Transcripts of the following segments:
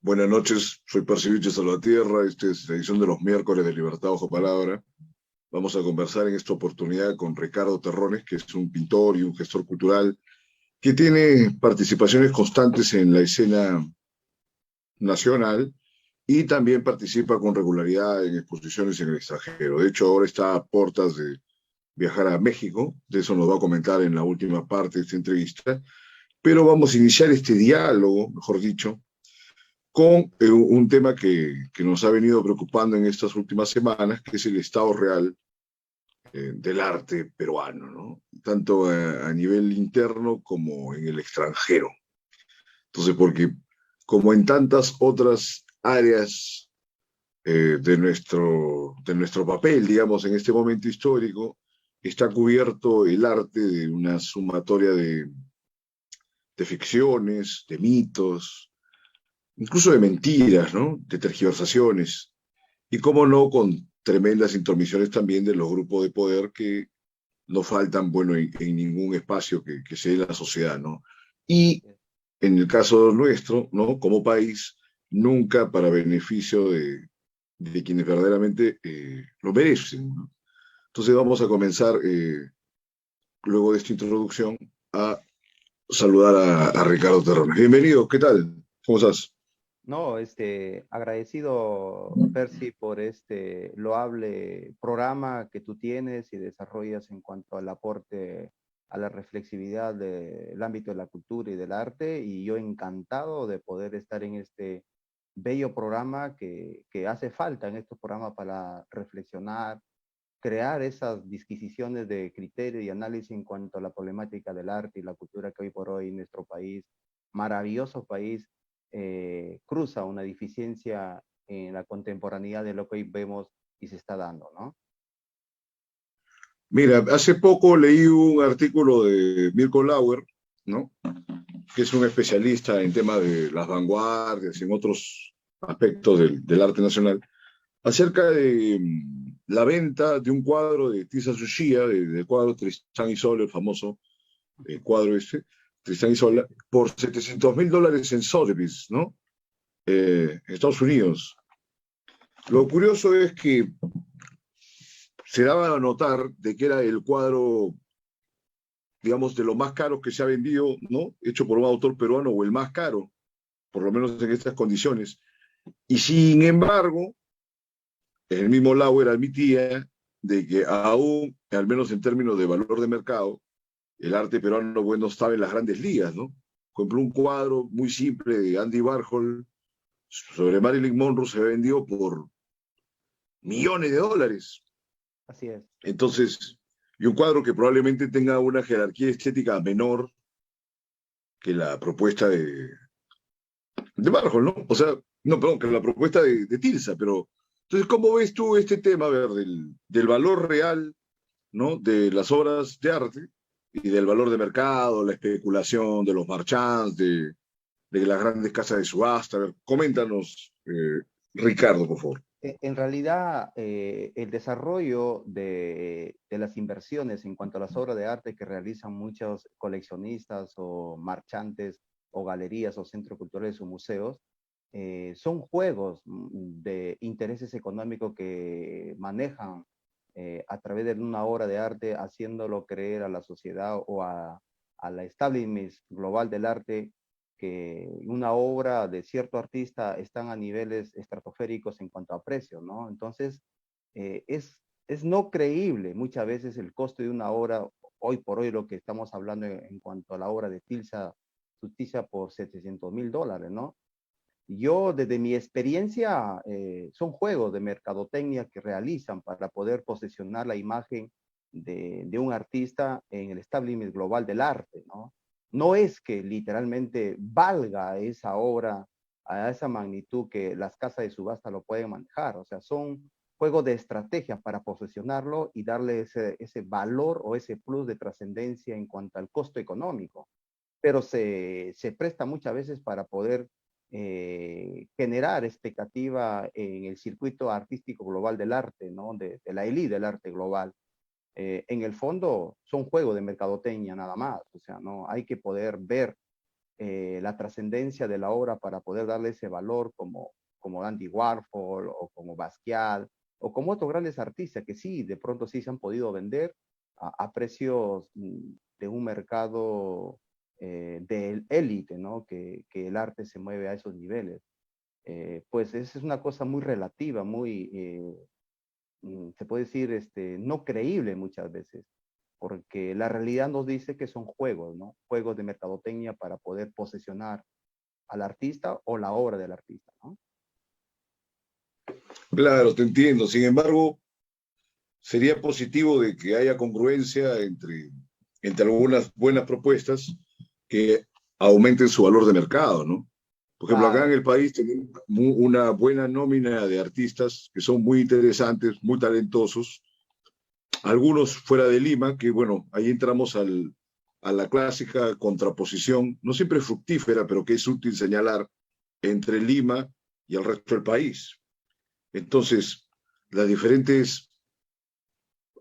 Buenas noches, soy Percibiche Salvatierra. Esta es la edición de los miércoles de Libertad Bajo Palabra. Vamos a conversar en esta oportunidad con Ricardo Terrones, que es un pintor y un gestor cultural que tiene participaciones constantes en la escena nacional y también participa con regularidad en exposiciones en el extranjero. De hecho, ahora está a puertas de viajar a México. De eso nos va a comentar en la última parte de esta entrevista. Pero vamos a iniciar este diálogo, mejor dicho, con un tema que nos ha venido preocupando en estas últimas semanas, que es el estado real del arte peruano, ¿no? Tanto a nivel interno como en el extranjero. Entonces, porque como en tantas otras áreas de nuestro papel, digamos, en este momento histórico, está cubierto el arte de una sumatoria de ficciones, de mitos, incluso de mentiras, ¿no? De tergiversaciones. Y cómo no, con tremendas intromisiones también de los grupos de poder que no faltan, bueno, en ningún espacio que se dé en la sociedad, ¿no? Y en el caso nuestro, ¿no? Como país, nunca para beneficio de quienes verdaderamente lo merecen, ¿no? Entonces vamos a comenzar, luego de esta introducción, a saludar a Ricardo Terrones. Bienvenido, ¿qué tal? ¿Cómo estás? No, agradecido, Percy, por este loable programa que tú tienes y desarrollas en cuanto al aporte a la reflexividad del ámbito de la cultura y del arte, y yo encantado de poder estar en este bello programa que hace falta en estos programas para reflexionar, crear esas disquisiciones de criterio y análisis en cuanto a la problemática del arte y la cultura que hoy por hoy en nuestro país, maravilloso país, cruza una deficiencia en la contemporaneidad de lo que hoy vemos y se está dando, ¿no? Mira, hace poco leí un artículo de Mirko Lauer, ¿no? Que es un especialista en temas de las vanguardias y en otros aspectos del arte nacional, acerca de la venta de un cuadro de Tisa Tsuchiya, del cuadro Tristán y Sol, el famoso cuadro este, Tristán y Sol, por $700,000 en Sotheby's, ¿no? En Estados Unidos. Lo curioso es que se daba a notar de que era el cuadro, digamos, de los más caros que se ha vendido, ¿no? Hecho por un autor peruano, o el más caro, por lo menos en estas condiciones. Y sin embargo, el mismo Lauer admitía de que aún, al menos en términos de valor de mercado, el arte peruano, bueno, estaba en las grandes ligas, ¿no? Compró un cuadro muy simple de Andy Warhol sobre Marilyn Monroe, se vendió por millones de dólares. Así es. Entonces, y un cuadro que probablemente tenga una jerarquía estética menor que la propuesta de Warhol, ¿no? O sea, no, perdón, que la propuesta de Tilsa, pero entonces, ¿cómo ves tú este tema, a ver, del valor real, ¿no? De las obras de arte y del valor de mercado, la especulación de los marchands, de las grandes casas de subasta? A ver, coméntanos, Ricardo, por favor. En realidad, el desarrollo de las inversiones en cuanto a las obras de arte que realizan muchos coleccionistas o marchantes o galerías o centros culturales o museos, son juegos de intereses económicos que manejan a través de una obra de arte, haciéndolo creer a la sociedad o a la establishment global del arte que una obra de cierto artista están a niveles estratosféricos en cuanto a precio, ¿no? Entonces, es no creíble muchas veces el costo de una obra, hoy por hoy lo que estamos hablando en cuanto a la obra de Tilsa Justicia por $700,000, ¿no? Yo, desde mi experiencia, son juegos de mercadotecnia que realizan para poder posicionar la imagen de un artista en el establishment global del arte, ¿no? No es que literalmente valga esa obra a esa magnitud que las casas de subasta lo pueden manejar, o sea, son juegos de estrategia para posicionarlo y darle ese valor o ese plus de trascendencia en cuanto al costo económico, pero se presta muchas veces para poder generar expectativa en el circuito artístico global del arte, ¿no? De la élite del arte global. En el fondo son juegos de mercadotecnia nada más, o sea, no hay que poder ver la trascendencia de la obra para poder darle ese valor como Andy Warhol o como Basquiat o como otros grandes artistas que sí, de pronto sí se han podido vender a precios de un mercado de élite, ¿no? Que el arte se mueve a esos niveles. Pues esa es una cosa muy relativa, muy, se puede decir, no creíble muchas veces, porque la realidad nos dice que son juegos, ¿no? Juegos de mercadotecnia para poder posesionar al artista o la obra del artista, ¿no? Claro, te entiendo. Sin embargo, sería positivo de que haya congruencia entre algunas buenas propuestas que aumenten su valor de mercado, ¿no? Por ejemplo, acá en Claro, el país tenemos una buena nómina de artistas que son muy interesantes, muy talentosos, algunos fuera de Lima, que bueno, ahí entramos a la clásica contraposición, no siempre fructífera, pero que es útil señalar, entre Lima y el resto del país. Entonces, las diferentes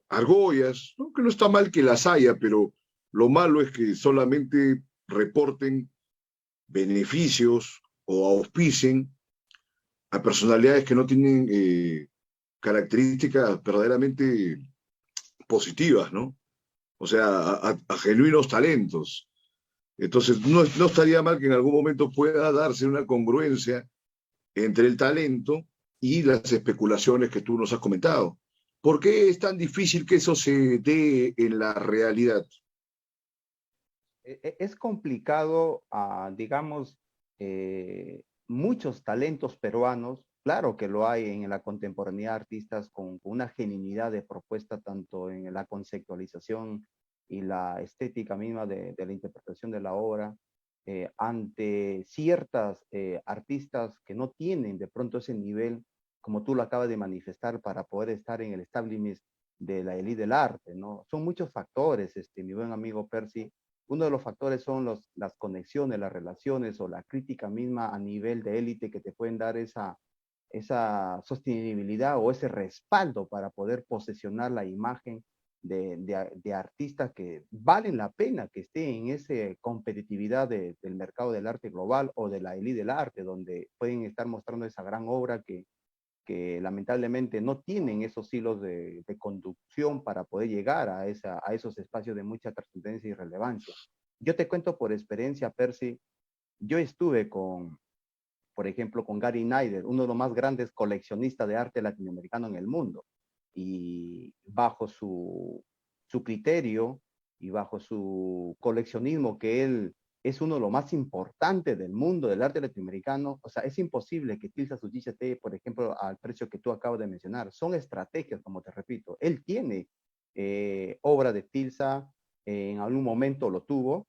argollas, ¿no? Que no está mal que las haya, pero lo malo es que solamente reporten beneficios o auspicien a personalidades que no tienen características verdaderamente positivas, ¿no? O sea, a genuinos talentos. Entonces, no estaría mal que en algún momento pueda darse una congruencia entre el talento y las especulaciones que tú nos has comentado. ¿Por qué es tan difícil que eso se dé en la realidad? es complicado, digamos, muchos talentos peruanos, claro que lo hay en la contemporaneidad, artistas con una genuinidad de propuesta tanto en la conceptualización y la estética misma de la interpretación de la obra, ante ciertas artistas que no tienen de pronto ese nivel, como tú lo acabas de manifestar, para poder estar en el establishment de la élite del arte, ¿no? Son muchos factores, mi buen amigo Percy. Uno de los factores son las conexiones, las relaciones o la crítica misma a nivel de élite que te pueden dar esa sostenibilidad o ese respaldo para poder posesionar la imagen de artistas que valen la pena que estén en esa competitividad del mercado del arte global o de la élite del arte, donde pueden estar mostrando esa gran obra que lamentablemente no tienen esos hilos de conducción para poder llegar a esos espacios de mucha trascendencia y relevancia. Yo te cuento por experiencia, Percy, yo estuve por ejemplo, con Gary Snyder, uno de los más grandes coleccionistas de arte latinoamericano en el mundo, y bajo su criterio y bajo su coleccionismo, que él es uno de los más importantes del mundo del arte latinoamericano, o sea, es imposible que Tilsa Suchicha esté, por ejemplo, al precio que tú acabas de mencionar. Son estrategias, como te repito. Él tiene obra de Tilsa, en algún momento lo tuvo,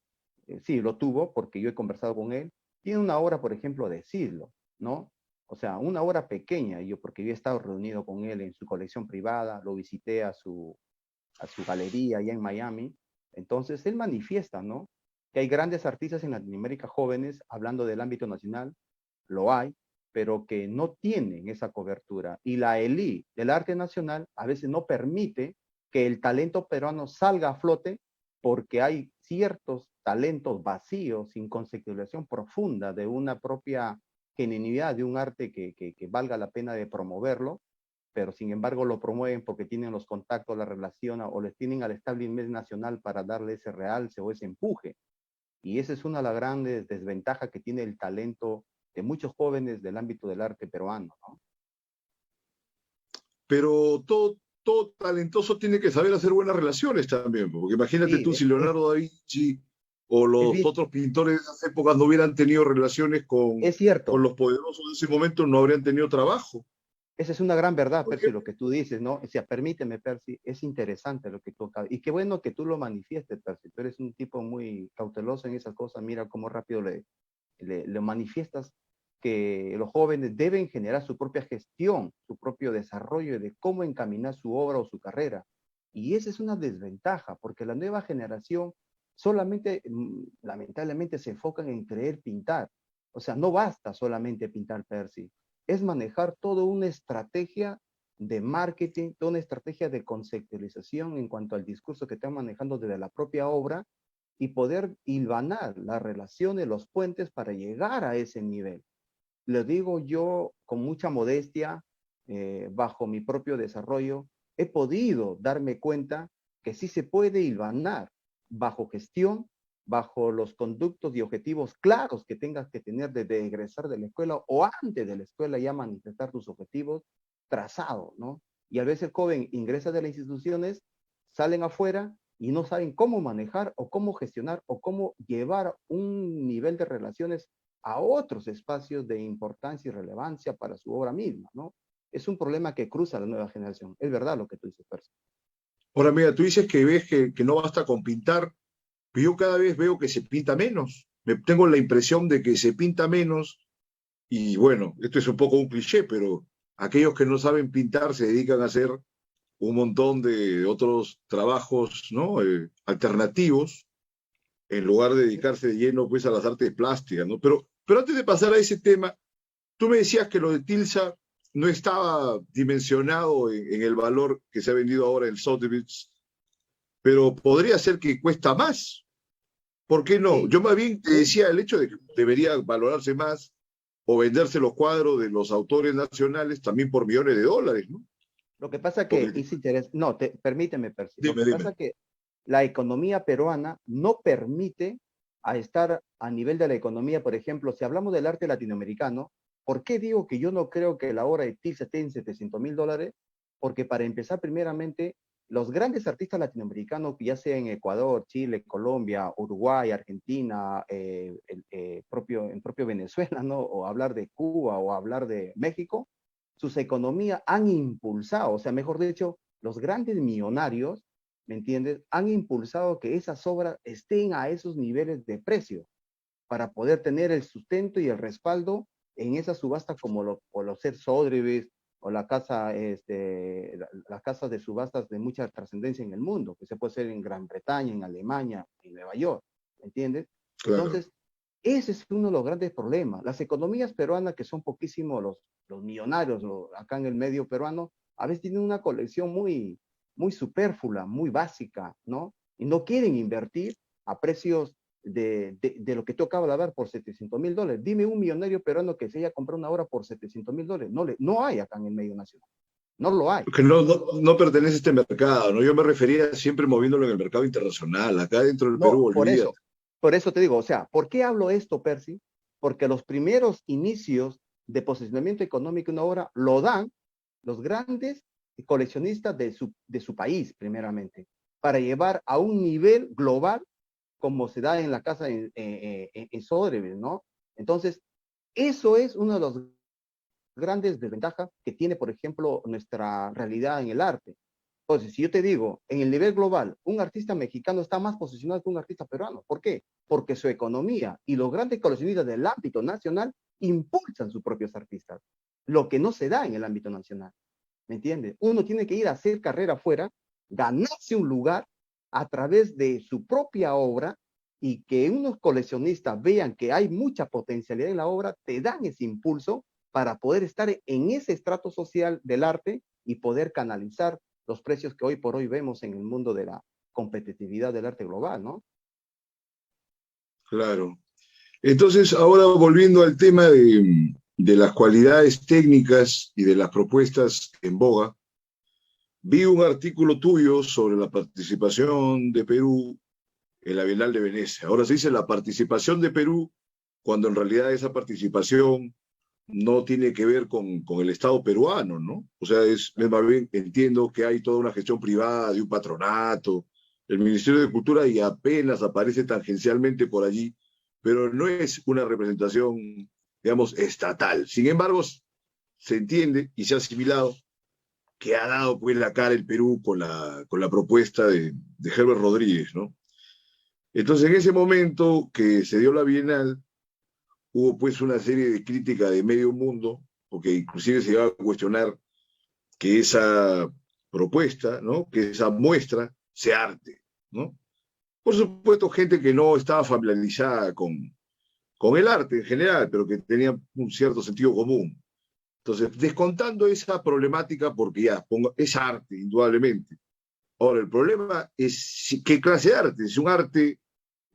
sí, lo tuvo, porque yo he conversado con él. Tiene una obra, por ejemplo, de Siglo, ¿no? O sea, una obra pequeña, porque yo he estado reunido con él en su colección privada, lo visité a su galería allá en Miami. Entonces, él manifiesta, ¿no? Que hay grandes artistas en Latinoamérica jóvenes, hablando del ámbito nacional, lo hay, pero que no tienen esa cobertura. Y la élite del arte nacional a veces no permite que el talento peruano salga a flote porque hay ciertos talentos vacíos, sin conceptualización profunda de una propia genuinidad de un arte que valga la pena de promoverlo, pero sin embargo lo promueven porque tienen los contactos, la relación o les tienen al establishment nacional para darle ese realce o ese empuje. Y esa es una de las grandes desventajas que tiene el talento de muchos jóvenes del ámbito del arte peruano, ¿no? Pero todo talentoso tiene que saber hacer buenas relaciones también, porque imagínate Sí, tú si Leonardo da Vinci o es, los bien, otros pintores de esas épocas no hubieran tenido relaciones es con cierto. los poderosos de ese momento, no habrían tenido trabajo. Esa es una gran verdad, ¿Por Percy, qué? lo que tú dices, ¿no? O sea, permíteme, Percy, es interesante lo que tú acabas. Y qué bueno que tú lo manifiestes, Percy. Tú eres un tipo muy cauteloso en esas cosas. Mira cómo rápido le manifiestas que los jóvenes deben generar su propia gestión, su propio desarrollo de cómo encaminar su obra o su carrera. Y esa es una desventaja, porque la nueva generación solamente, lamentablemente, se enfocan en creer pintar. O sea, no basta solamente pintar, Percy, es manejar toda una estrategia de marketing, toda una estrategia de conceptualización en cuanto al discurso que están manejando desde la propia obra y poder hilvanar las relaciones, los puentes para llegar a ese nivel. Lo digo yo con mucha modestia, bajo mi propio desarrollo, he podido darme cuenta que sí se puede hilvanar bajo gestión, bajo los conductos y objetivos claros que tengas que tener desde egresar de la escuela o antes de la escuela ya manifestar tus objetivos trazados, ¿no? Y a veces el joven ingresa de las instituciones, salen afuera y no saben cómo manejar o cómo gestionar o cómo llevar un nivel de relaciones a otros espacios de importancia y relevancia para su obra misma, ¿no? Es un problema que cruza la nueva generación. Es verdad lo que tú dices, Percy. Ahora, mira, tú dices que ves que no basta con pintar, pero yo cada vez veo que se pinta menos. Tengo la impresión de que se pinta menos y bueno, esto es un poco un cliché, pero aquellos que no saben pintar se dedican a hacer un montón de otros trabajos, ¿no? Alternativos, en lugar de dedicarse de lleno pues, a las artes plásticas, ¿no? Pero antes de pasar a ese tema, tú me decías que lo de Tilsa no estaba dimensionado en el valor que se ha vendido ahora en Sotheby's, pero podría ser que cuesta más. ¿Por qué no? Sí, Yo más bien te decía el hecho de que debería valorarse más o venderse los cuadros de los autores nacionales también por millones de dólares, ¿no? lo que pasa que Porque, es interés, no, permíteme, Percy, lo dime, que dime. pasa que la economía peruana no permite a estar a nivel de la economía, por ejemplo, si hablamos del arte latinoamericano, ¿por qué digo que yo no creo que la obra de Tilsa esté en $700,000? Porque para empezar, primeramente, los grandes artistas latinoamericanos, ya sea en Ecuador, Chile, Colombia, Uruguay, Argentina, en propio Venezuela, ¿no? O hablar de Cuba o hablar de México, sus economías han impulsado, o sea, mejor dicho, los grandes millonarios, ¿me entiendes? Han impulsado que esas obras estén a esos niveles de precio para poder tener el sustento y el respaldo en esas subastas como lo ser Sotheby's o la casa, las casas de subastas de mucha trascendencia en el mundo, que se puede hacer en Gran Bretaña, en Alemania, en Nueva York, ¿me entiendes? Claro. Entonces, ese es uno de los grandes problemas. Las economías peruanas, que son poquísimos los millonarios acá en el medio peruano, a veces tienen una colección muy superflua, muy básica, ¿no? Y no quieren invertir a precios de lo que tú acabas de hablar por $700,000. Dime un millonario peruano que se haya comprado una obra por $700,000. No hay acá en el medio nacional. No lo hay. Que no pertenece a este mercado, ¿no? Yo me refería siempre moviéndolo en el mercado internacional. Acá dentro del No, Perú, olvídate. por eso te digo, o sea, ¿por qué hablo esto, Percy? Porque los primeros inicios de posicionamiento económico en una obra lo dan los grandes coleccionistas de su país, primeramente, para llevar a un nivel global como se da en la casa en Sotheby's, ¿no? Entonces, eso es uno de los grandes desventajas que tiene, por ejemplo, nuestra realidad en el arte. Entonces, si yo te digo, en el nivel global, un artista mexicano está más posicionado que un artista peruano. ¿Por qué? Porque su economía y los grandes coleccionistas del ámbito nacional impulsan sus propios artistas, lo que no se da en el ámbito nacional. ¿Me entiendes? Uno tiene que ir a hacer carrera afuera, ganarse un lugar a través de su propia obra y que unos coleccionistas vean que hay mucha potencialidad en la obra, te dan ese impulso para poder estar en ese estrato social del arte y poder canalizar los precios que hoy por hoy vemos en el mundo de la competitividad del arte global, ¿no? Claro. Entonces, ahora volviendo al tema de las cualidades técnicas y de las propuestas en boga, vi un artículo tuyo sobre la participación de Perú en la Bienal de Venecia. Ahora se dice la participación de Perú, cuando en realidad esa participación no tiene que ver con el Estado peruano, ¿no? O sea, es más bien, entiendo que hay toda una gestión privada de un patronato, el Ministerio de Cultura y apenas aparece tangencialmente por allí, pero no es una representación, digamos, estatal. Sin embargo, se entiende y se ha asimilado que ha dado pues la cara el Perú con la propuesta de Herbert Rodríguez, ¿no? Entonces, en ese momento que se dio la Bienal, hubo pues una serie de críticas de medio mundo, porque inclusive se iba a cuestionar que esa propuesta, ¿no? Que esa muestra sea arte, ¿no? Por supuesto, gente que no estaba familiarizada con el arte en general, pero que tenía un cierto sentido común. Entonces, descontando esa problemática, porque ya, es arte, indudablemente. Ahora, el problema es qué clase de arte. Es un arte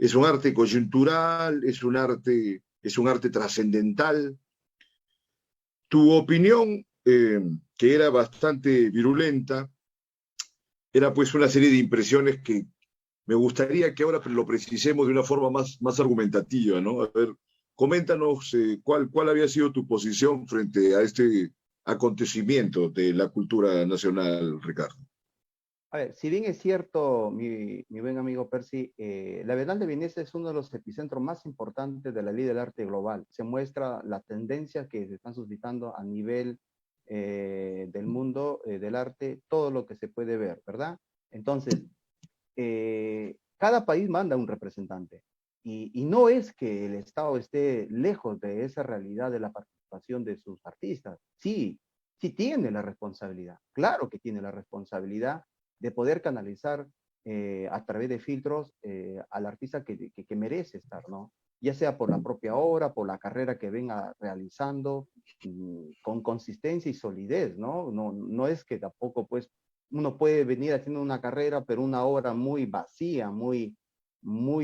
es un arte coyuntural, es un arte trascendental. Tu opinión, que era bastante virulenta, era pues una serie de impresiones que me gustaría que ahora lo precisemos de una forma más argumentativa, ¿no? A ver, coméntanos cuál había sido tu posición frente a este acontecimiento de la cultura nacional, Ricardo. A ver, si bien es cierto, mi buen amigo Percy, la Bienal de Venecia es uno de los epicentros más importantes de la ley del arte global. Se muestra la tendencia que se están suscitando a nivel del mundo del arte, todo lo que se puede ver, ¿verdad? Entonces, cada país manda un representante y no es que el Estado esté lejos de esa realidad de la participación de sus artistas. Sí, sí tiene la responsabilidad, claro que tiene la responsabilidad de poder canalizar a través de filtros al artista que merece estar, ¿no? Ya sea por la propia obra, por la carrera que venga realizando, con consistencia y solidez, ¿no? No es que tampoco, pues, uno puede venir haciendo una carrera, pero una obra muy vacía, muy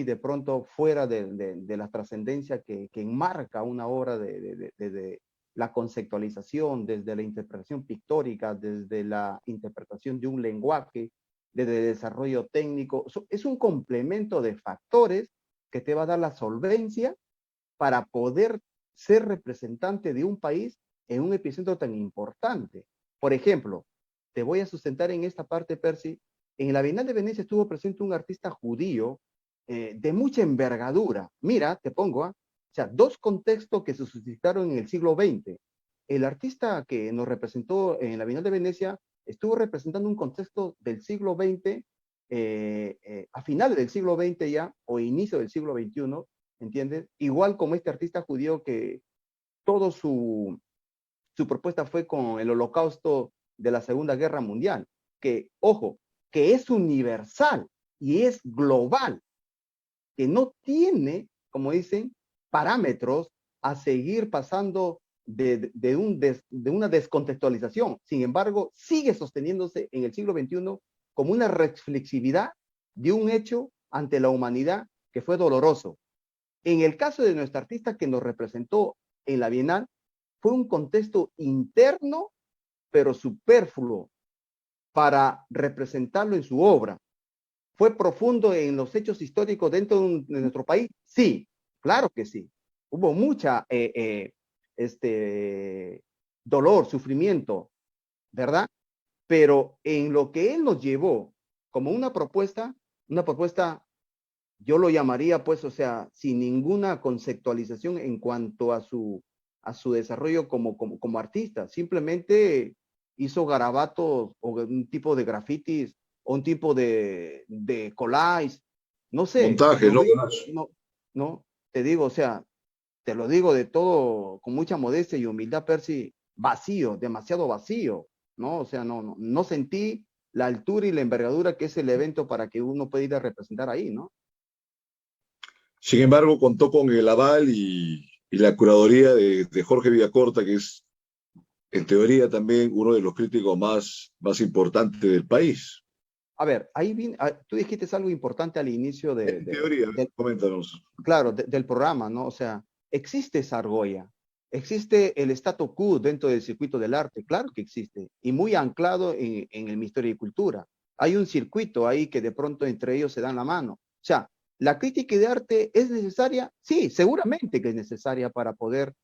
de pronto fuera de la trascendencia que enmarca una obra de la conceptualización, desde la interpretación pictórica, desde la interpretación de un lenguaje, desde el desarrollo técnico. Es un complemento de factores que te va a dar la solvencia para poder ser representante de un país en un epicentro tan importante. Por ejemplo, te voy a sustentar en esta parte, Percy. En la Bienal de Venecia estuvo presente un artista judío de mucha envergadura. Mira, te pongo, o sea, dos contextos que se suscitaron en el siglo XX. El artista que nos representó en la Bienal de Venecia estuvo representando un contexto del siglo XX, a finales del siglo XX ya, o inicio del siglo XXI, ¿entiendes? Igual como este artista judío que todo su propuesta fue con el holocausto de la Segunda Guerra Mundial, que, ojo, que es universal y es global, que no tiene, como dicen, parámetros a seguir pasando de una descontextualización. Sin embargo, sigue sosteniéndose en el siglo XXI como una reflexividad de un hecho ante la humanidad que fue doloroso. En el caso de nuestra artista que nos representó en la Bienal, fue un contexto interno, pero superfluo para representarlo en su obra. ¿Fue profundo en los hechos históricos dentro de nuestro país? Sí, claro que sí. Hubo mucha dolor, sufrimiento, ¿verdad? Pero en lo que él nos llevó como una propuesta, yo lo llamaría, pues, o sea, sin ninguna conceptualización en cuanto a su desarrollo como artista. Simplemente hizo garabatos o un tipo de grafitis o un tipo de collage. No sé, Montaje, lo ¿no? veo, no, no, te digo, o sea, te lo digo de todo, con mucha modestia y humildad, Percy, vacío, demasiado vacío, ¿no? O sea, no sentí la altura y la envergadura que es el evento para que uno pueda ir a representar ahí, ¿no? Sin embargo, contó con el aval y la curaduría de Jorge Villacorta, que es en teoría también uno de los críticos más importantes del país. A ver, ahí viene, tú dijiste algo importante al inicio En teoría, coméntanos. claro, del programa, ¿no? O sea, existe esa argolla, existe el statu quo dentro del circuito del arte, claro que existe, y muy anclado en el Ministerio de Cultura. Hay un circuito ahí que de pronto entre ellos se dan la mano. O sea, ¿la crítica de arte es necesaria? Sí, seguramente que es necesaria para poder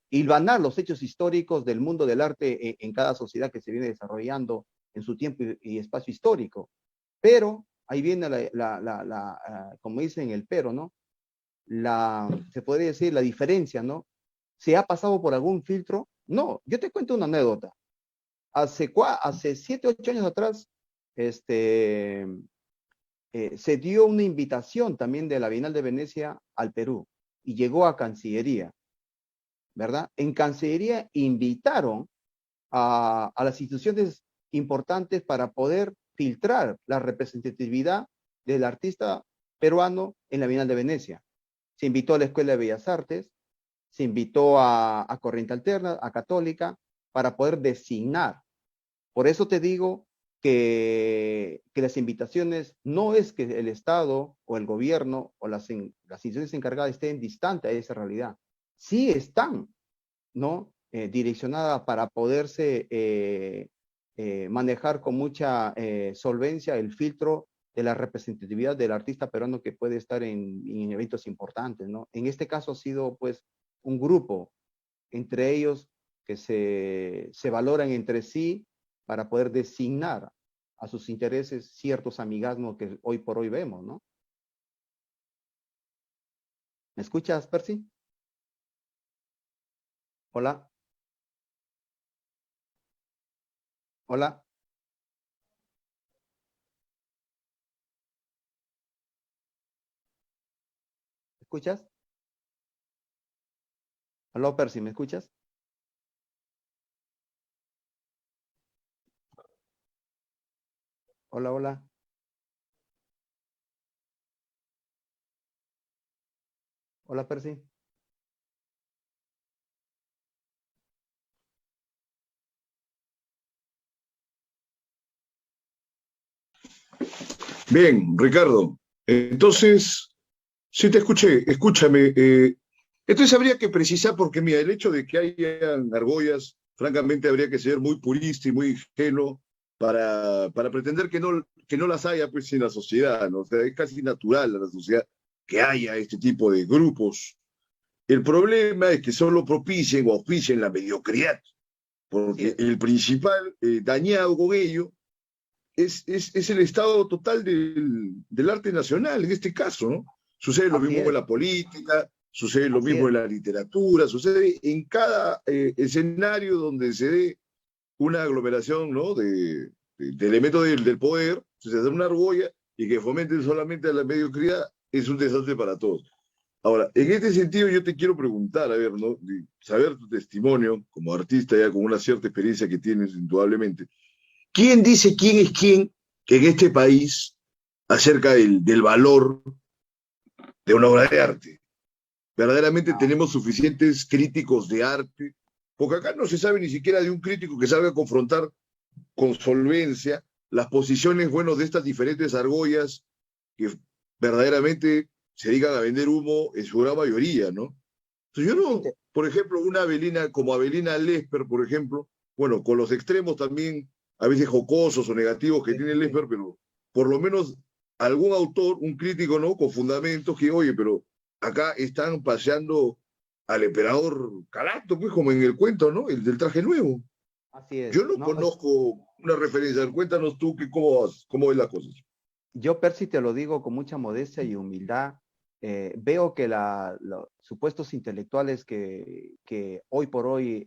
hilvanar los hechos históricos del mundo del arte en cada sociedad que se viene desarrollando en su tiempo y espacio histórico. Pero ahí viene como dicen el pero, ¿no? Se podría decir la diferencia, ¿no? ¿Se ha pasado por algún filtro? No, yo te cuento una anécdota. Hace 7, 8 años atrás, se dio una invitación también de la Bienal de Venecia al Perú y llegó a Cancillería, ¿verdad? En Cancillería invitaron a las instituciones importantes para poder filtrar la representatividad del artista peruano en la Bienal de Venecia. Se invitó a la Escuela de Bellas Artes, se invitó a Corriente Alterna, a Católica, para poder designar. Por eso te digo que las invitaciones no es que el Estado o el gobierno o las instituciones encargadas estén distantes a esa realidad. Sí están, ¿no? Direccionadas para poderse manejar con mucha solvencia el filtro de la representatividad del artista peruano que puede estar en eventos importantes, ¿no? En este caso ha sido, pues, un grupo entre ellos que se valoran entre sí para poder designar a sus intereses ciertos amigazmos que hoy por hoy vemos, ¿no? ¿Me escuchas, Percy? Hola, hola, ¿me escuchas? Hola, Percy, ¿me escuchas? Hola, hola, hola, Percy. Bien, Ricardo. Entonces, sí te escuché, escúchame. Entonces habría que precisar, porque mira, el hecho de que hayan argollas, francamente habría que ser muy purista y muy ingenuo para pretender que no las haya pues en la sociedad, ¿no? O sea, es casi natural en la sociedad que haya este tipo de grupos. El problema es que solo propicien o auspicien la mediocridad, Así porque es, el principal dañado con ello es el estado total del arte nacional, en este caso, ¿no? Sucede lo así mismo en es, la política, sucede lo así mismo es, en la literatura, sucede en cada escenario donde se dé una aglomeración, ¿no? De elementos del poder, se da una argolla y que fomenten solamente a la mediocridad, es un desastre para todos. Ahora, en este sentido yo te quiero preguntar, a ver, ¿no? De saber tu testimonio como artista ya con una cierta experiencia que tienes indudablemente. ¿Quién dice quién es quién en este país acerca del valor de una obra de arte? Verdaderamente ah, tenemos suficientes críticos de arte, porque acá no se sabe ni siquiera de un crítico que salga a confrontar con solvencia las posiciones, bueno, de estas diferentes argollas que verdaderamente se dedican a vender humo en su gran mayoría, ¿no? Entonces yo es no, por ejemplo, una Avelina como Avelina Lesper, por ejemplo, bueno, con los extremos también, a veces jocosos o negativos que sí, tiene sí, sí. Lesper, pero por lo menos algún autor, un crítico, ¿no? Con fundamentos que, oye, pero acá están paseando al emperador Calato, pues como en el cuento, ¿no? El del traje nuevo. Así es, Yo no ¿no? conozco una referencia, cuéntanos tú que, cómo ves las cosas. Yo, Percy, te lo digo con mucha modestia y humildad. Veo que los supuestos intelectuales que hoy por hoy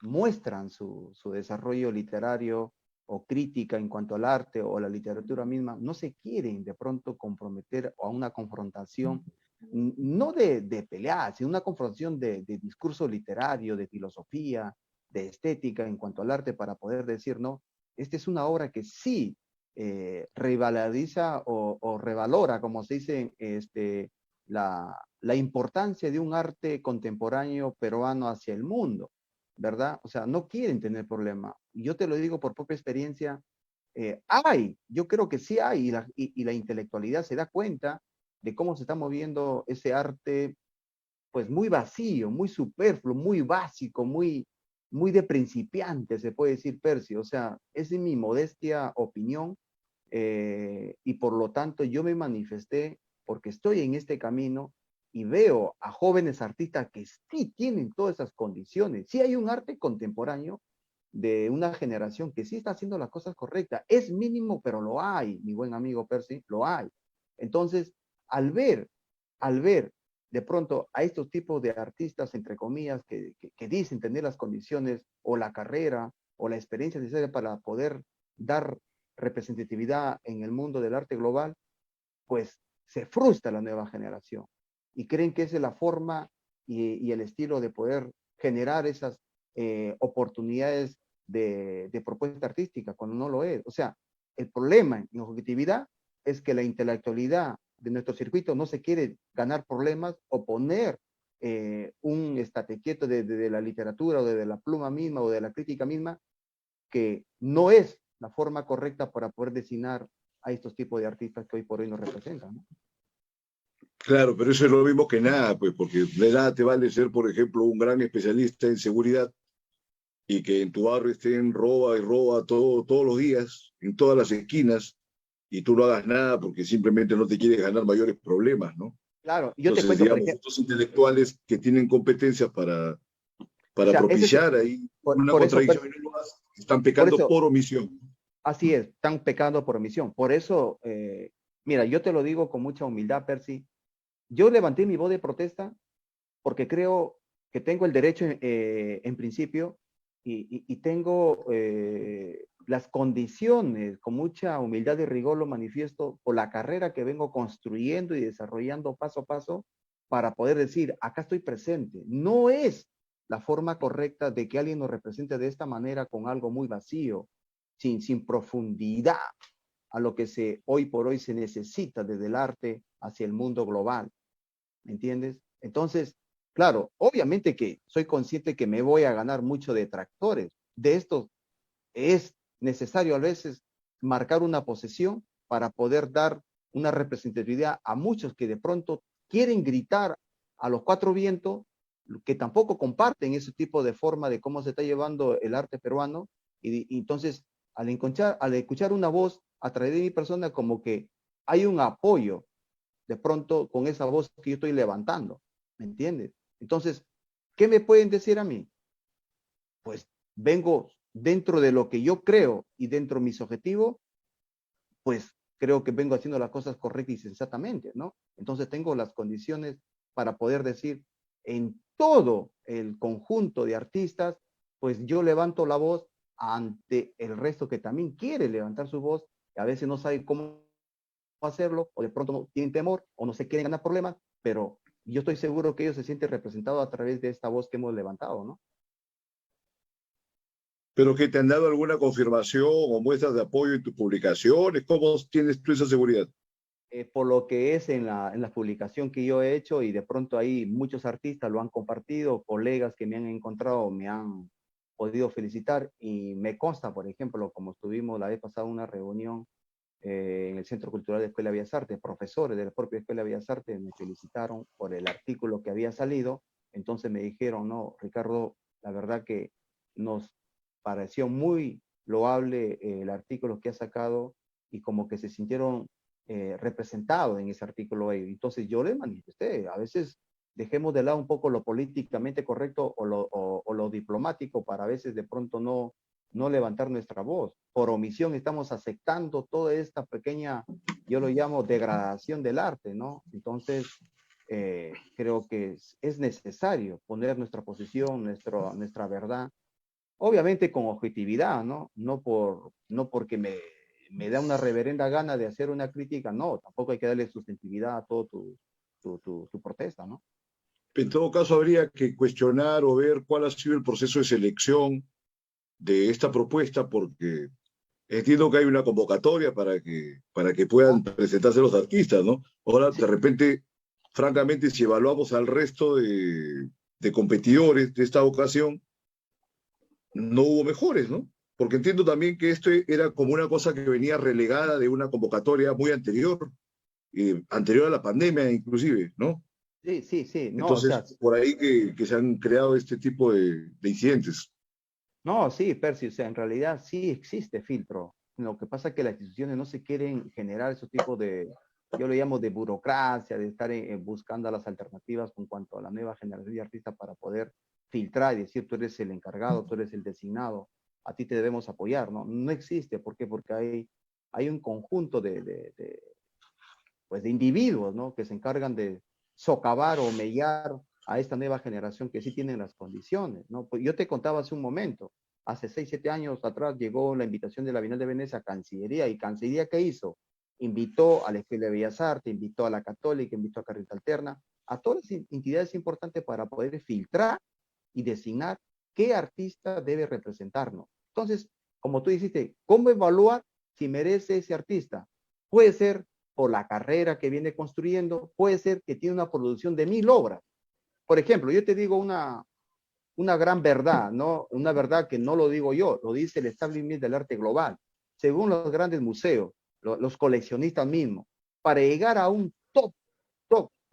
muestran su desarrollo literario o crítica en cuanto al arte o la literatura misma, no se quieren de pronto comprometer a una confrontación, no de pelear, sino una confrontación de discurso literario, de filosofía, de estética en cuanto al arte para poder decir, no, esta es una obra que sí revaloriza o revalora, como se dice, la importancia de un arte contemporáneo peruano hacia el mundo, ¿verdad? O sea, no quieren tener problema. Yo te lo digo por propia experiencia, yo creo que sí hay, y la intelectualidad se da cuenta de cómo se está moviendo ese arte, pues muy vacío, muy superfluo, muy básico, muy de principiante, se puede decir, Percy. O sea, es mi modestia opinión, y por lo tanto yo me manifesté porque estoy en este camino y veo a jóvenes artistas que sí tienen todas esas condiciones. Sí hay un arte contemporáneo de una generación que sí está haciendo las cosas correctas. Es mínimo, pero lo hay, mi buen amigo Percy, lo hay. Entonces, al ver, al ver de pronto a estos tipos de artistas, entre comillas, que dicen tener las condiciones o la carrera o la experiencia necesaria para poder dar representatividad en el mundo del arte global, pues se frustra la nueva generación y creen que esa es la forma y el estilo de poder generar esas oportunidades de propuesta artística, cuando no lo es. O sea, el problema en objetividad es que la intelectualidad de nuestro circuito no se quiere ganar problemas o poner un estate quieto de la literatura o de la pluma misma o de la crítica misma que no es la forma correcta para poder designar a estos tipos de artistas que hoy por hoy nos representan, ¿no? Claro, pero eso es lo mismo que nada, pues, porque de nada te vale ser, por ejemplo, un gran especialista en seguridad y que en tu barrio estén roba y roba todos los días, en todas las esquinas, y tú no hagas nada porque simplemente no te quieres ganar mayores problemas, ¿no? Claro, yo te Entonces, cuento, por digamos, ejemplo, estos intelectuales que tienen competencias o para sea, ese es, propiciar ahí una por eso, contradicción y no lo hacen, están por pecando eso, por omisión. así es, están pecando por omisión. Por eso, mira, yo te lo digo con mucha humildad, Percy. Yo levanté mi voz de protesta porque creo que tengo el derecho en principio y tengo las condiciones, con mucha humildad y rigor lo manifiesto, por la carrera que vengo construyendo y desarrollando paso a paso para poder decir, acá estoy presente. No es la forma correcta de que alguien nos represente de esta manera con algo muy vacío, sin profundidad a lo que hoy por hoy se necesita desde el arte hacia el mundo global. ¿Me entiendes? Entonces, claro, obviamente que soy consciente que me voy a ganar mucho detractores. De esto es necesario a veces marcar una posesión para poder dar una representatividad a muchos que de pronto quieren gritar a los cuatro vientos, que tampoco comparten ese tipo de forma de cómo se está llevando el arte peruano. Y entonces, al escuchar una voz a través de mi persona, como que hay un apoyo de pronto con esa voz que yo estoy levantando, ¿me entiendes? Entonces, ¿qué me pueden decir a mí? Pues vengo dentro de lo que yo creo y dentro de mis objetivos, pues creo que vengo haciendo las cosas correctas y sensatamente, ¿no? Entonces tengo las condiciones para poder decir en todo el conjunto de artistas, pues yo levanto la voz ante el resto que también quiere levantar su voz, y a veces no sabe cómo hacerlo, o de pronto no tienen temor, o no se quieren ganar problemas, pero yo estoy seguro que ellos se sienten representados a través de esta voz que hemos levantado, ¿no? Pero que te han dado alguna confirmación o muestras de apoyo en tus publicaciones, ¿cómo tienes tú esa seguridad? Por lo que es en la publicación que yo he hecho y de pronto ahí muchos artistas lo han compartido, colegas que me han encontrado me han podido felicitar y me consta, por ejemplo, como estuvimos la vez pasada en una reunión en el Centro Cultural de Escuela de Bellas Artes, profesores de la propia Escuela de Bellas Artes me felicitaron por el artículo que había salido, entonces me dijeron, no, Ricardo, la verdad que nos pareció muy loable el artículo que ha sacado y como que se sintieron representados en ese artículo. Entonces yo le manifesté, a veces dejemos de lado un poco lo políticamente correcto o lo diplomático para a veces de pronto no levantar nuestra voz. Por omisión estamos aceptando toda esta pequeña, yo lo llamo degradación del arte, ¿no? Entonces, creo que es necesario poner nuestra posición, nuestra verdad, obviamente con objetividad, ¿no? No porque me da una reverenda gana de hacer una crítica, no, tampoco hay que darle sustentabilidad a todo tu protesta, ¿no? En todo caso, habría que cuestionar o ver cuál ha sido el proceso de selección de esta propuesta, porque entiendo que hay una convocatoria para que Ah, puedan presentarse los artistas, ¿no? Ahora, sí, de repente, francamente, si evaluamos al resto de competidores de esta ocasión, no hubo mejores, ¿no? Porque entiendo también que esto era como una cosa que venía relegada de una convocatoria muy anterior, anterior a la pandemia inclusive, ¿no? sí, sí, sí, no, o sea, Entonces, por ahí que se han creado este tipo de incidentes. no, sí, Percy, o sea, en realidad sí existe filtro. Lo que pasa es que las instituciones no se quieren generar esos tipos de, yo lo llamo de burocracia, de estar buscando las alternativas con cuanto a la nueva generación de artistas para poder filtrar y decir, tú eres el encargado, tú eres el designado, a ti te debemos apoyar, ¿no? No existe, ¿por qué? Porque hay un conjunto pues de individuos, ¿no? Que se encargan de socavar o mellar a esta nueva generación que sí tienen las condiciones, ¿no? Pues yo te contaba hace un momento, hace 6, 7 años atrás llegó la invitación de la Bienal de Venecia a Cancillería, y Cancillería, ¿qué hizo? Invitó a la Escuela de Bellas Artes, invitó a la Católica, invitó a Carreta Alterna, a todas las entidades importantes para poder filtrar y designar qué artista debe representarnos. Entonces, como tú dijiste, ¿cómo evaluar si merece ese artista? Puede ser por la carrera que viene construyendo, puede ser que tiene una producción de 1000 obras. Por ejemplo, yo te digo una gran verdad, ¿no? Una verdad que no lo digo yo, lo dice el establishment del arte global. según los grandes museos, los coleccionistas mismos, para llegar a un top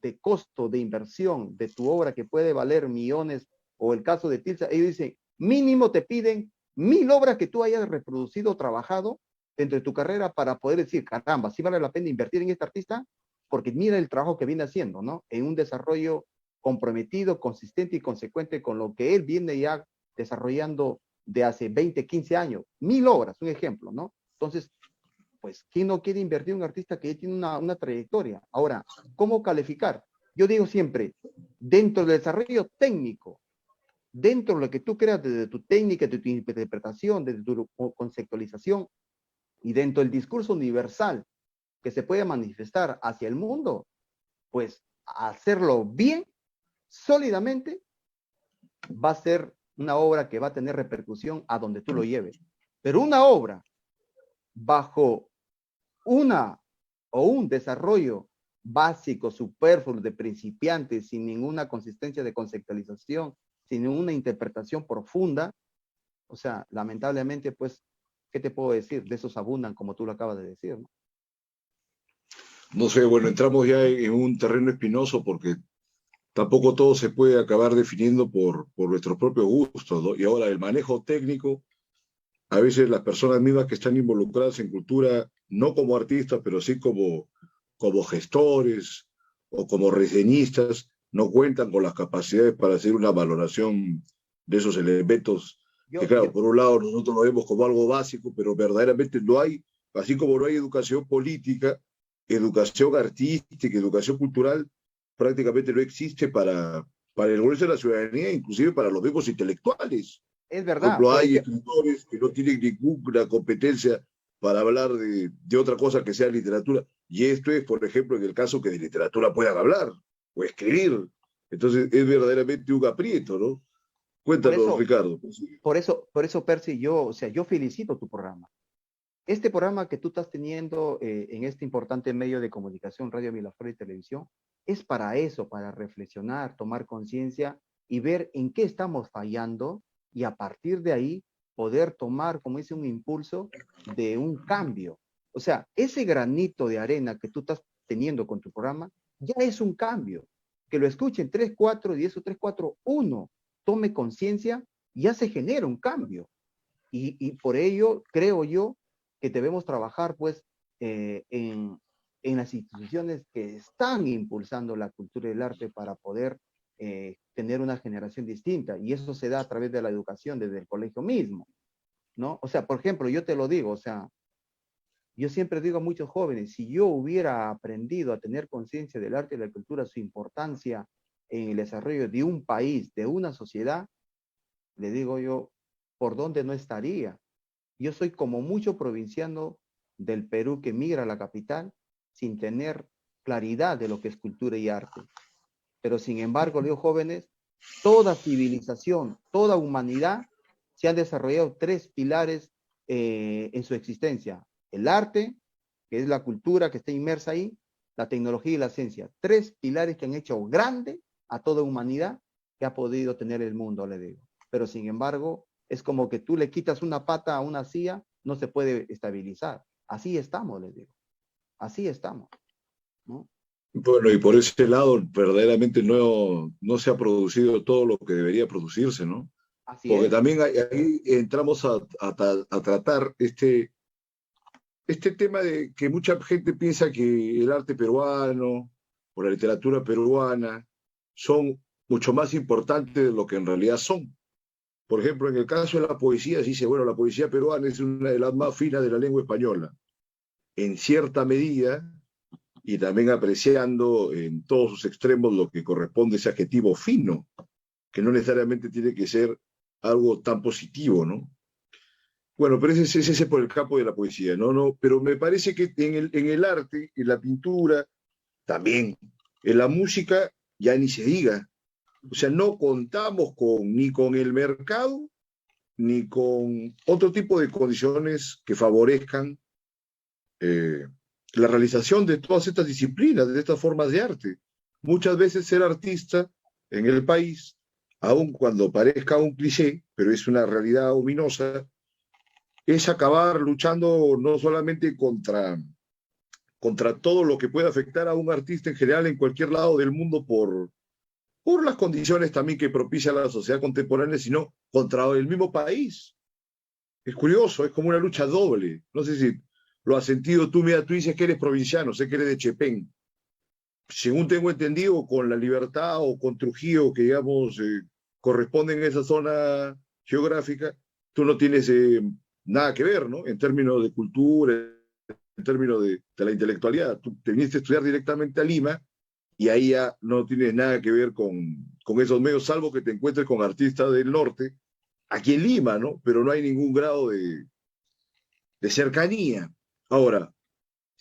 de costo de inversión de tu obra que puede valer millones, o el caso de Tilsa, ellos dicen, mínimo te piden 1000 obras que tú hayas reproducido o trabajado dentro de tu carrera para poder decir, caramba, sí vale la pena invertir en este artista, porque mira el trabajo que viene haciendo, ¿no? En un desarrollo comprometido, consistente y consecuente con lo que él viene ya desarrollando de hace 20, 15 años. 1000 obras, un ejemplo, ¿no? Entonces, pues, ¿quién no quiere invertir en un artista que ya tiene una trayectoria? Ahora, ¿cómo calificar? Yo digo siempre, dentro del desarrollo técnico, dentro de lo que tú creas, desde tu técnica, de tu interpretación, desde tu conceptualización, y dentro del discurso universal que se puede manifestar hacia el mundo, pues hacerlo bien, sólidamente, va a ser una obra que va a tener repercusión a donde tú lo lleves. Pero una obra bajo una o un desarrollo básico, superfluo, de principiantes, sin ninguna consistencia de conceptualización, sin ninguna interpretación profunda, o sea, lamentablemente, pues, ¿qué te puedo decir? De esos abundan, como tú lo acabas de decir, ¿no? No sé, bueno, entramos ya en un terreno espinoso porque tampoco todo se puede acabar definiendo por nuestros propios gustos, ¿no? Y ahora el manejo técnico, a veces las personas mismas que están involucradas en cultura, no como artistas, pero sí como gestores o como reseñistas, no cuentan con las capacidades para hacer una valoración de esos elementos que, Yo, claro, yo, por un lado nosotros lo vemos como algo básico, pero verdaderamente no hay, así como no hay educación política, educación artística, educación cultural, prácticamente no existe para el grueso de la ciudadanía, inclusive para los mismos intelectuales. es Por verdad, ejemplo, por hay ejemplo, escritores que no tienen ninguna competencia para hablar de otra cosa que sea literatura. Y esto es, por ejemplo, en el caso que de literatura puedan hablar o escribir. Entonces es verdaderamente un aprieto, ¿no? por Cuéntanos, eso, Ricardo. Percy, yo, o sea, yo felicito tu programa. Este programa que tú estás teniendo en este importante medio de comunicación, Radio Miraflores y Televisión, es para eso, para reflexionar, tomar conciencia y ver en qué estamos fallando y a partir de ahí poder tomar, como dice, un impulso de un cambio. O sea, ese granito de arena que tú estás teniendo con tu programa ya es un cambio. Que lo escuchen 3, 4, 10 o 3, 4, 1, tome conciencia, ya se genera un cambio. Y por ello creo yo que debemos trabajar pues en las instituciones que están impulsando la cultura y el arte para poder tener una generación distinta. Y eso se da a través de la educación, desde el colegio mismo, ¿no? O sea, por ejemplo, yo te lo digo, o sea, yo siempre digo a muchos jóvenes, si yo hubiera aprendido a tener conciencia del arte y la cultura, su importancia en el desarrollo de un país, de una sociedad, le digo yo, ¿por dónde no estaría? Yo soy como mucho provinciano del Perú que migra a la capital sin tener claridad de lo que es cultura y arte. Pero sin embargo, los jóvenes, toda civilización, toda humanidad, se han desarrollado tres pilares en su existencia. El arte, que es la cultura que está inmersa ahí, la tecnología y la ciencia. Tres pilares que han hecho grande a toda humanidad que ha podido tener el mundo, le digo. Pero sin embargo, es como que tú le quitas una pata a una silla, no se puede estabilizar. Así estamos, les digo. Así estamos, ¿no? Bueno, y por ese lado, verdaderamente no se ha producido todo lo que debería producirse, ¿no? Así Porque es. también ahí entramos a tratar este tema de que mucha gente piensa que el arte peruano o la literatura peruana son mucho más importantes de lo que en realidad son. Por ejemplo, en el caso de la poesía, se dice, bueno, la poesía peruana es una de las más finas de la lengua española. En cierta medida, y también apreciando en todos sus extremos lo que corresponde a ese adjetivo fino, que no necesariamente tiene que ser algo tan positivo, ¿no? Bueno, pero ese por el campo de la poesía, ¿no? No, pero me parece que en el arte, en la pintura, también, en la música, ya ni se diga. O sea, no contamos ni con el mercado, ni con otro tipo de condiciones que favorezcan eh, la realización de todas estas disciplinas, de estas formas de arte. Muchas veces ser artista en el país, aun cuando parezca un cliché, pero es una realidad ominosa, es acabar luchando no solamente contra todo lo que puede afectar a un artista en general en cualquier lado del mundo por las condiciones también que propicia la sociedad contemporánea, sino contra el mismo país. Es curioso, es como una lucha doble. No sé si lo has sentido tú. Mira, tú dices que eres provinciano, sé que eres de Chepén. Según tengo entendido, con La Libertad o con Trujillo, que digamos corresponden a esa zona geográfica, tú no tienes nada que ver, ¿no? En términos de cultura, en términos de la intelectualidad. Tú te viniste a estudiar directamente a Lima y ahí ya no tienes nada que ver con esos medios, salvo que te encuentres con artistas del norte, aquí en Lima, ¿no? Pero no hay ningún grado de cercanía. Ahora,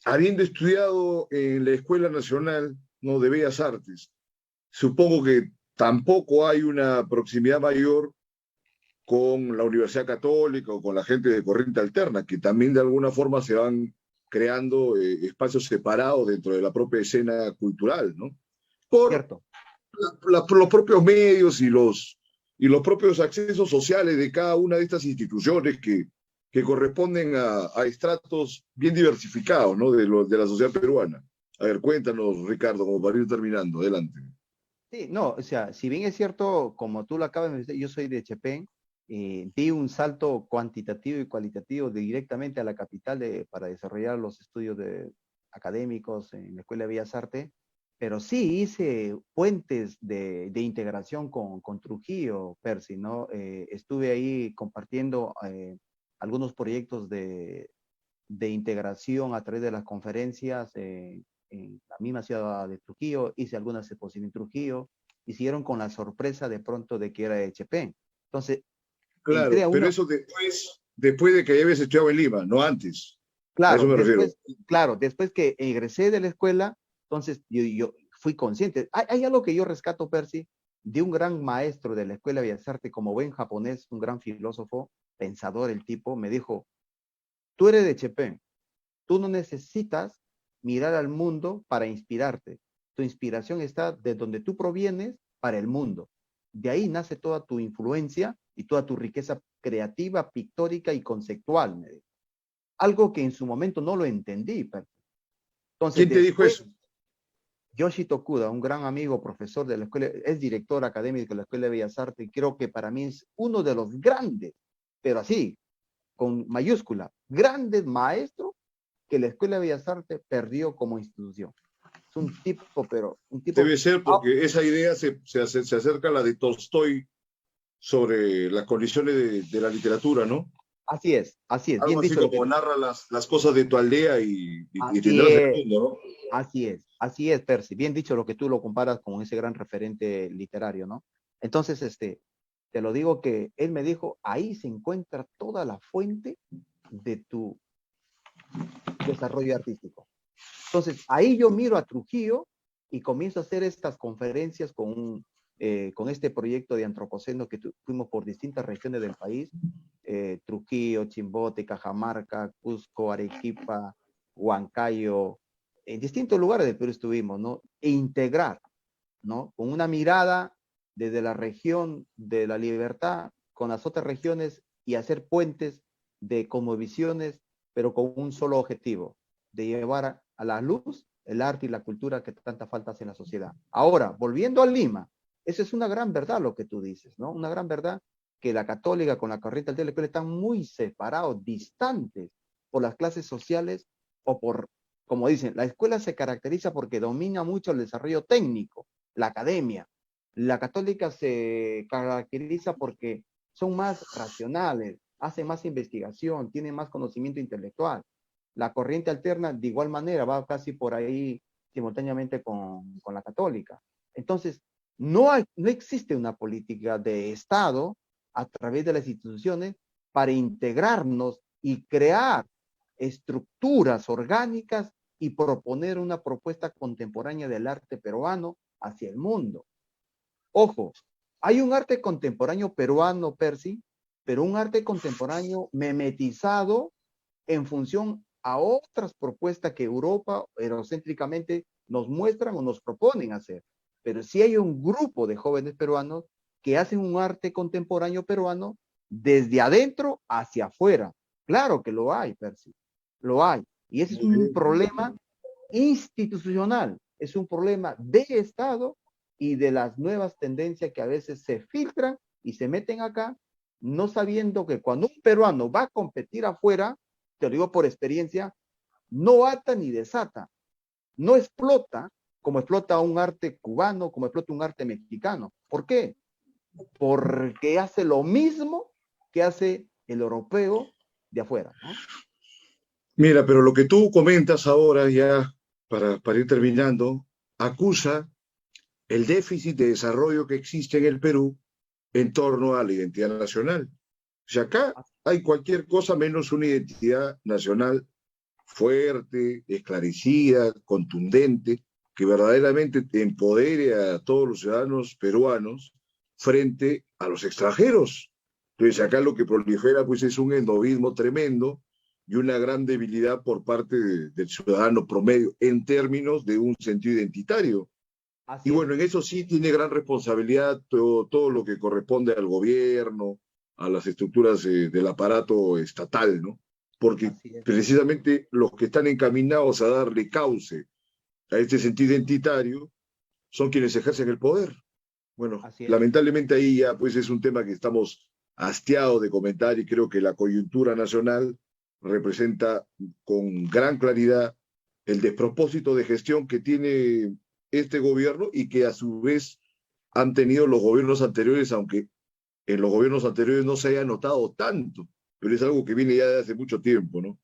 habiendo estudiado en la Escuela Nacional, ¿no?, de Bellas Artes, supongo que tampoco hay una proximidad mayor con la Universidad Católica o con la gente de corriente alterna, que también de alguna forma se van creando espacios separados dentro de la propia escena cultural, ¿no? Por ¿cierto? los propios medios y los propios accesos sociales de cada una de estas instituciones que corresponden a estratos bien diversificados, ¿no?, de la sociedad peruana. A ver, cuéntanos, Ricardo, como para ir terminando. Adelante. Sí, no, o sea, si bien es cierto, como tú lo acabas de decir, yo soy de Chepén, di un salto cuantitativo y cualitativo directamente a la capital para desarrollar los estudios académicos en la Escuela de Bellas Artes, pero sí hice puentes de integración con Trujillo, Percy, ¿no? Estuve ahí compartiendo algunos proyectos de integración a través de las conferencias en la misma ciudad de Trujillo, hice algunas exposiciones en Trujillo, hicieron con la sorpresa de pronto de que era de Chepén. Entonces, entré Claro, a pero uno, eso después de que hayas estudiado en Lima, no antes. A eso claro, me refiero. después que egresé de la escuela, entonces yo fui consciente. Hay algo que yo rescato, Percy, de un gran maestro de la Escuela de Bellas Artes, como buen japonés, un gran filósofo, pensador, el tipo, me dijo, tú eres de Chepén, tú no necesitas mirar al mundo para inspirarte. Tu inspiración está de donde tú provienes para el mundo. De ahí nace toda tu influencia y toda tu riqueza creativa, pictórica y conceptual. Algo que en su momento no lo entendí. Entonces, ¿Quién te dijo después, eso? Yoshi Tokuda, un gran amigo, profesor de la escuela, es director académico de la Escuela de Bellas Artes, y creo que para mí es uno de los grandes, pero así, con mayúscula, grandes maestros que la Escuela de Bellas Artes perdió como institución. Es un tipo, pero un tipo... Debe ser Ah, porque esa idea se acerca a la de Tolstoy sobre las condiciones de la literatura, ¿no? así es, Algo bien así dicho lo que como tú... narra las cosas de tu aldea y Así tendrás el es, mundo, así es, Percy. Bien dicho lo que tú lo comparas con ese gran referente literario, ¿no? Entonces, te lo digo que él me dijo, ahí se encuentra toda la fuente de tu desarrollo artístico. Entonces, ahí yo miro a Trujillo y comienzo a hacer estas conferencias con este proyecto de antropoceno que fuimos por distintas regiones del país, Trujillo, Chimbote, Cajamarca, Cusco, Arequipa, Huancayo, en distintos lugares del Perú estuvimos, ¿no? E integrar, ¿no? Con una mirada desde la región de la libertad con las otras regiones y hacer puentes de cosmovisiones, pero con un solo objetivo, de llevar a la luz el arte y la cultura que tanta falta hace en la sociedad. Ahora, volviendo a Lima, eso es una gran verdad lo que tú dices, ¿no? Una gran verdad que la católica con la corriente alternativa están muy separados, distantes por las clases sociales o por, como dicen, la escuela se caracteriza porque domina mucho el desarrollo técnico, la academia. La católica se caracteriza porque son más racionales, hacen más investigación, tienen más conocimiento intelectual. La corriente alterna, de igual manera, va casi por ahí simultáneamente con la católica. Entonces, no existe una política de Estado a través de las instituciones para integrarnos y crear estructuras orgánicas y proponer una propuesta contemporánea del arte peruano hacia el mundo. Ojo, hay un arte contemporáneo peruano, Percy, pero un arte contemporáneo memetizado en función a otras propuestas que Europa eurocéntricamente nos muestran o nos proponen hacer. Pero sí hay un grupo de jóvenes peruanos que hacen un arte contemporáneo peruano desde adentro hacia afuera, Claro que lo hay, Percy, lo hay. Y ese es un problema institucional, es un problema de Estado y de las nuevas tendencias que a veces se filtran y se meten acá, no sabiendo que cuando un peruano va a competir afuera, te lo digo por experiencia, no ata ni desata, no explota como explota un arte cubano, como explota un arte mexicano. ¿Por qué? Porque hace lo mismo que hace el europeo de afuera, ¿no? Mira, pero lo que tú comentas ahora, ya para ir terminando, acusa el déficit de desarrollo que existe en el Perú en torno a la identidad nacional. O sea, acá hay cualquier cosa menos una identidad nacional fuerte, esclarecida, contundente, que verdaderamente empodere a todos los ciudadanos peruanos frente a los extranjeros. Entonces, acá lo que prolifera pues es un endovismo tremendo y una gran debilidad por parte del ciudadano promedio en términos de un sentido identitario. Y Así es. bueno, en eso sí tiene gran responsabilidad todo lo que corresponde al gobierno, a las estructuras del aparato estatal, ¿no? Porque precisamente los que están encaminados a darle cauce a este sentido identitario son quienes ejercen el poder. Bueno, lamentablemente ahí ya pues es un tema que estamos hastiados de comentar y creo que la coyuntura nacional representa con gran claridad el despropósito de gestión que tiene este gobierno y que a su vez han tenido los gobiernos anteriores, aunque en los gobiernos anteriores no se haya notado tanto, pero es algo que viene ya de hace mucho tiempo, ¿no?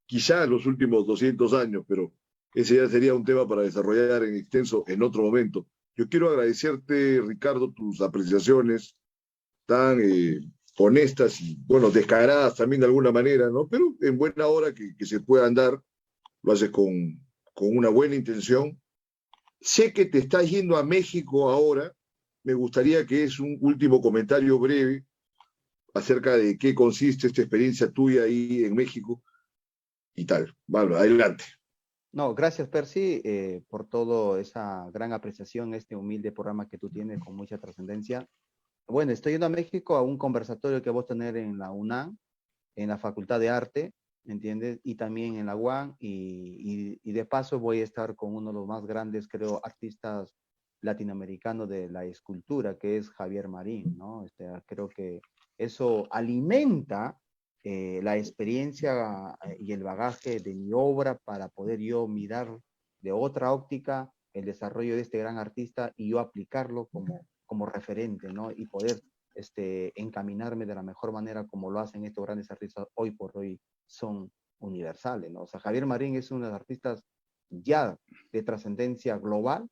Quizá en los últimos 200 años, pero ese ya sería un tema para desarrollar en extenso en otro momento. Yo quiero agradecerte, Ricardo, tus apreciaciones tan honestas y, bueno, descaradas también de alguna manera, ¿no? Pero en buena hora que se puedan dar, lo haces con una buena intención. Sé que te estás yendo a México ahora. Me gustaría que es un último comentario breve acerca de qué consiste esta experiencia tuya ahí en México y tal. Vale, adelante. No, gracias Percy por toda esa gran apreciación, este humilde programa que tú tienes con mucha trascendencia. Bueno, estoy yendo a México a un conversatorio que vos tener en la UNAM, en la Facultad de Arte, ¿entiendes? Y también en la UAM, y de paso voy a estar con uno de los más grandes, creo, artistas latinoamericanos de la escultura, que es Javier Marín, ¿no? Creo que eso alimenta la experiencia y el bagaje de mi obra para poder yo mirar de otra óptica el desarrollo de este gran artista y yo aplicarlo como referente, ¿no? Y poder encaminarme de la mejor manera como lo hacen estos grandes artistas hoy por hoy son universales, ¿no? O sea, Javier Marín es uno de los artistas ya de trascendencia global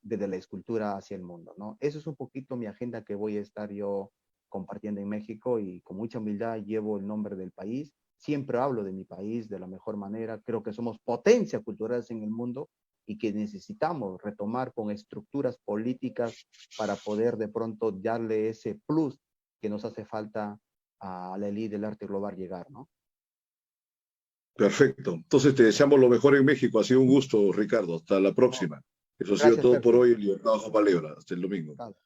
desde la escultura hacia el mundo, ¿no? Eso es un poquito mi agenda que voy a estar yo compartiendo en México y con mucha humildad llevo el nombre del país. Siempre hablo de mi país de la mejor manera. Creo que somos potencia culturales en el mundo y que necesitamos retomar con estructuras políticas para poder de pronto darle ese plus que nos hace falta a la élite del arte global llegar, ¿no? Perfecto. Entonces te deseamos lo mejor en México. Ha sido un gusto, Ricardo. Hasta la próxima. Eso ha sido todo por hoy en Libertad Bajo Palabra. Hasta el domingo. Claro.